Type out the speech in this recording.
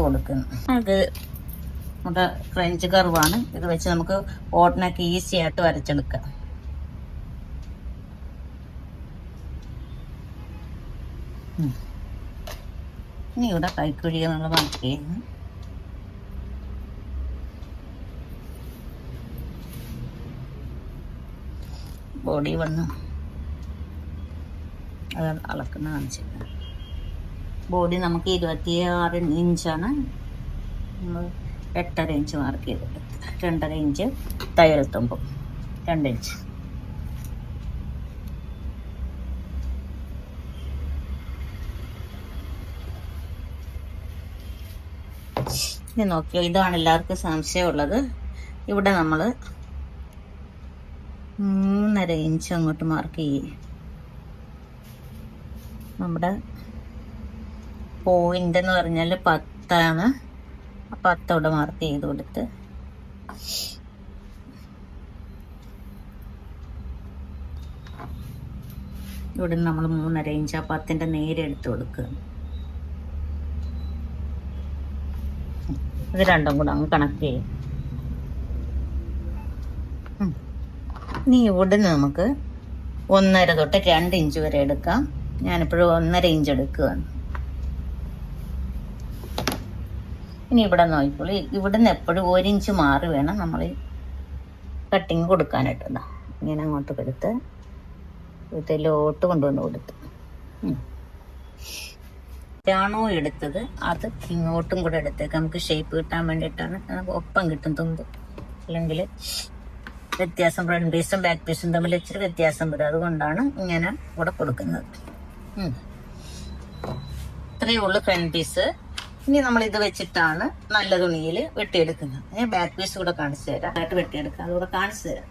കൊടുക്കുന്നു. അത് നമ്മുടെ ഫ്രഞ്ച് കർവാണ്. ഇത് വെച്ച് നമുക്ക് ഓട്ടനൊക്കെ ഈസി ആയിട്ട് വരച്ചെടുക്കാം. ഇനി ഇവിടെ കൈക്കുഴികൾ നമ്മൾ മാർക്ക് ചെയ്യുന്നു. ബോഡി വന്ന് അത് അളക്കുന്ന കാണിച്ചിട്ട് ബോഡി നമുക്ക് 26 ഇഞ്ചാണ്. നമ്മൾ 8.5 ഇഞ്ച് മാർക്ക് ചെയ്തിട്ട് 2.5 ഇഞ്ച് തയ്യൽ തുമ്പും 2 ഇഞ്ച്. ഇനി നോക്കിയോ, ഇതാണ് എല്ലാവർക്കും സംശയമുള്ളത്. ഇവിടെ നമ്മൾ 3.5 ഇഞ്ച് അങ്ങോട്ട് മാർക്ക് ചെയ്യും. നമ്മുടെ പോയിന്റ് എന്ന് പറഞ്ഞാൽ 10 ആണ്. 10 അവിടെ മാർക്ക് ചെയ്ത് കൊടുത്ത് ഇവിടെ നമ്മൾ 3.5 ഇഞ്ച് ആ 10ന്റെ നേരെ എടുത്ത് കൊടുക്കുക. ഇത് രണ്ടും കൂടെ അങ്ങ് കണക്ട് ചെയ്യും. ഇനി ഇവിടെ നമുക്ക് 1.5 തൊട്ട് 2 ഇഞ്ച് വരെ എടുക്കാം. ഞാനിപ്പോഴും 1.5 ഇഞ്ച് എടുക്കുകയാണ്. ഇനി ഇവിടെ നോക്കിക്കോളൂ, ഇവിടുന്ന് എപ്പോഴും 1 ഇഞ്ച് മാറി വേണം നമ്മൾ കട്ടിങ് കൊടുക്കാനായിട്ട്. ഇങ്ങനെ അങ്ങോട്ട് കൊടുത്ത് ഇതിലോട്ട് കൊണ്ടുവന്ന് കൊടുത്ത് ാണോ എടുത്തത് അത് ഇങ്ങോട്ടും കൂടെ എടുത്തേക്ക്. നമുക്ക് ഷേപ്പ് കിട്ടാൻ വേണ്ടിയിട്ടാണ്. നമുക്ക് ഒപ്പം കിട്ടും തുമ്പ്, അല്ലെങ്കിൽ വ്യത്യാസം ഫ്രണ്ട് പീസും ബാക്ക് പീസും തമ്മിൽ ഇച്ചിരി വ്യത്യാസം വരും. അതുകൊണ്ടാണ് ഇങ്ങനെ കൂടെ കൊടുക്കുന്നത്. ഇത്രയേ ഉള്ളൂ ഫ്രണ്ട് പീസ്. ഇനി നമ്മൾ ഇത് വെച്ചിട്ടാണ് നല്ല തുണിയിൽ വെട്ടിയെടുക്കുന്നത്. ഞാൻ ബാക്ക് പീസ് കൂടെ കാണിച്ചു തരാം. വെട്ടിയെടുക്കാം, അതുകൂടെ കാണിച്ചു തരാം.